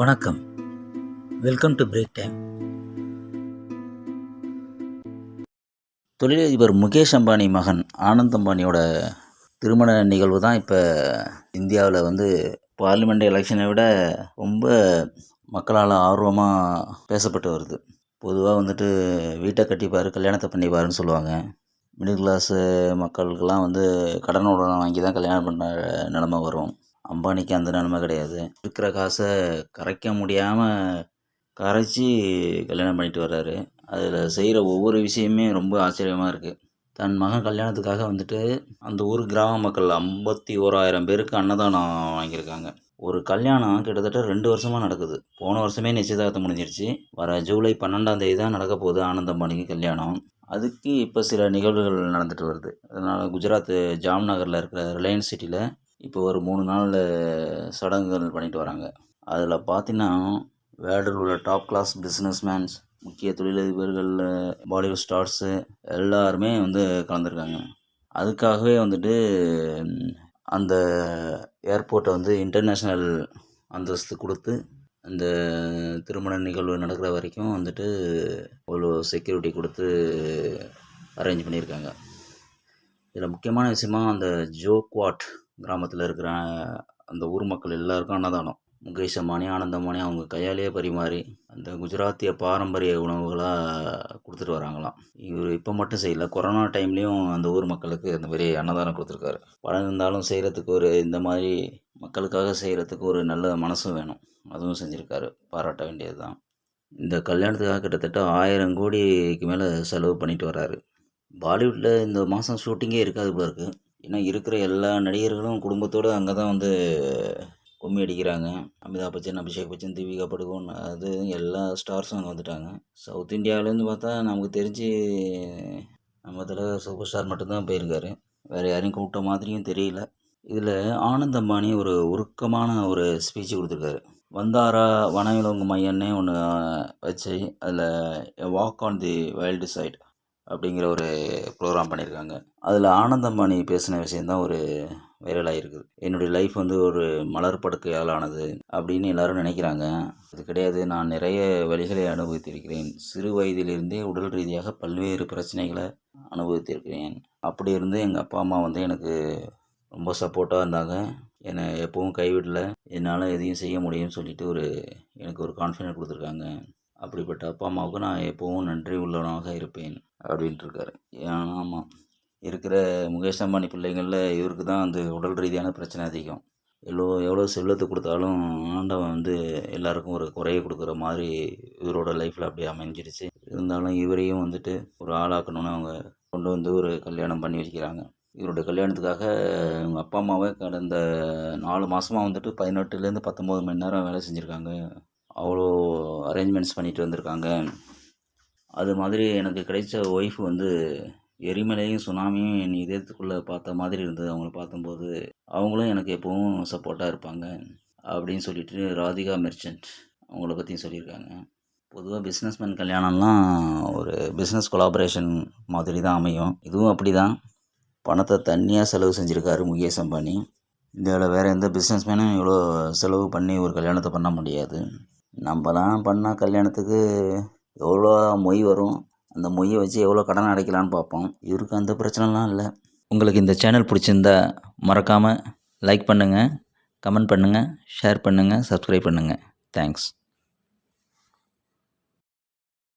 வணக்கம். Welcome to break time. தொழிலதிபர் முகேஷ் அம்பானி மகன் ஆனந்த் அம்பானியோட திருமண நிகழ்வு தான் இப்போ இந்தியாவில் பார்லிமெண்ட் எலெக்ஷனை விட ரொம்ப மக்களால் ஆர்வமாக பேசப்பட்டு வருது. பொதுவாக வீட்டை கட்டிப்பார், கல்யாணத்தை பண்ணிப்பாருன்னு சொல்லுவாங்க. மிடில் கிளாஸு மக்களுக்கெல்லாம் கடனோட வாங்கி தான் கல்யாணம் பண்ண நிலமை வரும். அம்பானிக்கு அந்த நிலமை கிடையாது. இருக்கிற காசை கரைக்க முடியாமல் கரைச்சி கல்யாணம் பண்ணிட்டு வர்றாரு. அதில் செய்கிற ஒவ்வொரு விஷயமே ரொம்ப ஆச்சரியமாக இருக்குது. தன் மகன் கல்யாணத்துக்காக அந்த ஊர் கிராம மக்கள் 51,000 பேருக்கு அன்னதானம் வாங்கியிருக்காங்க. ஒரு கல்யாணம் கிட்டத்தட்ட 2 வருஷமாக நடக்குது. போன வருஷமே நிச்சயதார்த்தம் முடிஞ்சிருச்சு. வர ஜூலை 12ஆம் தேதி தான் நடக்க போகுது ஆனந்த் அம்பானிக்கு கல்யாணம். அதுக்கு இப்போ சில நிகழ்வுகள் நடந்துட்டு வருது. அதனால் குஜராத் ஜாம்நகரில் இருக்கிற ரிலையன்ஸ் சிட்டியில் இப்போ ஒரு 3 நாள் சடங்குகள் பண்ணிட்டு வராங்க. அதில் பார்த்தீங்கன்னா வேர்ல்டில் உள்ள டாப் கிளாஸ் பிஸ்னஸ்மேன்ஸ், முக்கிய தொழிலதிபர்கள், பாலிவுட் ஸ்டார்ஸு எல்லாருமே கலந்துருக்காங்க. அதுக்காகவே அந்த ஏர்போர்ட்டை இன்டர்நேஷ்னல் அந்தஸ்து கொடுத்து அந்த திருமண நிகழ்வு நடக்கிற வரைக்கும் அவ்வளோ செக்யூரிட்டி கொடுத்து அரேஞ்ச் பண்ணியிருக்காங்க. இதில் முக்கியமான விஷயமா அந்த ஜோக்வாட் கிராமத்தில் இருக்கிற அந்த ஊர் மக்கள் எல்லாருக்கும் அன்னதானம். முகேஷ் அம்பானி, ஆனந்த் அம்பானி அவங்க கையாலேயே பரிமாறி அந்த குஜராத்திய பாரம்பரிய உணவுகளாக கொடுத்துட்டு வராங்களாம். இவர் இப்போ மட்டும் செய்யலை, கொரோனா டைம்லேயும் அந்த ஊர் மக்களுக்கு அந்த மாதிரி அன்னதானம் கொடுத்துருக்காரு. பணம் இருந்தாலும் செய்கிறதுக்கு இந்த மாதிரி மக்களுக்காக செய்கிறதுக்கு ஒரு நல்ல மனசும் வேணும். அதுவும் செஞ்சுருக்காரு, பாராட்ட வேண்டியது தான். இந்த கல்யாணத்துக்காக கிட்டத்தட்ட 1000 கோடிக்கு மேலே செலவு பண்ணிட்டு வர்றாரு. பாலிவுட்டில் இந்த மாதம் ஷூட்டிங்கே இருக்காது போல இருக்குது. ஏன்னா இருக்கிற எல்லா நடிகர்களும் குடும்பத்தோடு அங்கே தான் கும்மி அடிக்கிறாங்க. அமிதாப் பச்சன், அபிஷேக் பச்சன், தீபிகா படுகோன், அது எல்லா ஸ்டார்ஸும் அங்கே வந்துட்டாங்க. சவுத் இந்தியாவிலேருந்து பார்த்தா நமக்கு தெரிஞ்சு நம்ம தலைவர் சூப்பர் ஸ்டார் மட்டும்தான் போயிருக்காரு. வேறு யாரையும் கூப்பிட்ட மாதிரியும் தெரியல. இதில் ஆனந்த் அம்பானி ஒரு உருக்கமான ஒரு ஸ்பீச் கொடுத்துருக்காரு. வந்தாரா வனவிலங்கு மையன்னே ஒன்று வச்சு அதில் walk on the wild side அப்படிங்கிற ஒரு ப்ரோக்ராம் பண்ணியிருக்காங்க. அதில் ஆனந்த் அம்பானி பேசின விஷயந்தான் ஒரு வைரலாக இருக்குது. என்னுடைய லைஃப் ஒரு மலர் படுக்கையால் ஆனது அப்படின்னு எல்லாரும் நினைக்கிறாங்க. அது கிடையாது. நான் நிறைய வழிகளை அனுபவித்திருக்கிறேன். சிறு வயதிலிருந்தே உடல் ரீதியாக பல்வேறு பிரச்சனைகளை அனுபவித்திருக்கிறேன். அப்படி இருந்து எங்கள் அப்பா அம்மா எனக்கு ரொம்ப சப்போர்ட்டாக இருந்தாங்க. என்னை எப்பவும் கைவிடலை. என்னால் எதையும் செய்ய முடியும்னு சொல்லிட்டு எனக்கு ஒரு கான்ஃபிடென்ட் கொடுத்துருக்காங்க. அப்படிப்பட்ட அப்பா அம்மாவுக்கு நான் எப்போவும் நன்றி உள்ளவனாக இருப்பேன் அப்படின்ட்டு இருக்காரு. ஆமாம், இருக்கிற முகேஷ் அம்பானி பிள்ளைங்களில் இவருக்கு தான் உடல் ரீதியான பிரச்சனை அதிகம். எவ்வளோ செல்வத்தை கொடுத்தாலும் ஆண்டவன் எல்லாருக்கும் ஒரு குறையை கொடுக்குற மாதிரி இவரோட லைஃப்பில் அப்படியே அமைஞ்சிருச்சு. இருந்தாலும் இவரையும் ஒரு ஆளாக்கணும்னு அவங்க கொண்டு ஒரு கல்யாணம் பண்ணி வச்சுக்கிறாங்க. இவருடைய கல்யாணத்துக்காக அவங்க அப்பா அம்மாவை கடந்த 4 மாதமாக 18லேருந்து 19 மணி நேரம் வேலை செஞ்சுருக்காங்க. அவ்வளோ அரேஞ்ச்மெண்ட்ஸ் பண்ணிட்டு வந்திருக்காங்க. அது மாதிரி எனக்கு கிடைச்ச ஒய்ஃப் எரிமலையும் சுனாமியும் என் இதயத்துக்குள்ளே பார்த்த மாதிரி இருந்தது. அவங்கள பார்த்தம்போது அவங்களும் எனக்கு எப்போவும் சப்போர்ட்டாக இருப்பாங்க அப்படின்னு சொல்லிட்டு ராதிகா மெர்ச்சன்ட் அவங்கள பற்றியும் சொல்லியிருக்காங்க. பொதுவாக பிஸ்னஸ்மேன் கல்யாணம்லாம் ஒரு பிஸ்னஸ் கொலாபரேஷன் மாதிரி தான் அமையும். இதுவும் அப்படி தான். பணத்தை தனியாக செலவு செஞ்சுருக்காரு முகேஷ் அம்பானி. இந்தியாவில் வேறு எந்த பிஸ்னஸ்மேனும் இவ்வளோ செலவு பண்ணி ஒரு கல்யாணத்தை பண்ண முடியாது. நம்மலாம் பண்ணால் கல்யாணத்துக்கு எவ்வளோ மொய் வரும், அந்த மொய்யை வச்சு எவ்வளோ கடன் அடைக்கலான்னு பார்ப்போம். இவருக்கு அந்த பிரச்சனைலாம் இல்லை. உங்களுக்கு இந்த சேனல் பிடிச்சிருந்தா மறக்காமல் லைக் பண்ணுங்கள், கமெண்ட் பண்ணுங்கள், ஷேர் பண்ணுங்கள், சப்ஸ்கிரைப் பண்ணுங்கள். தேங்க்ஸ்.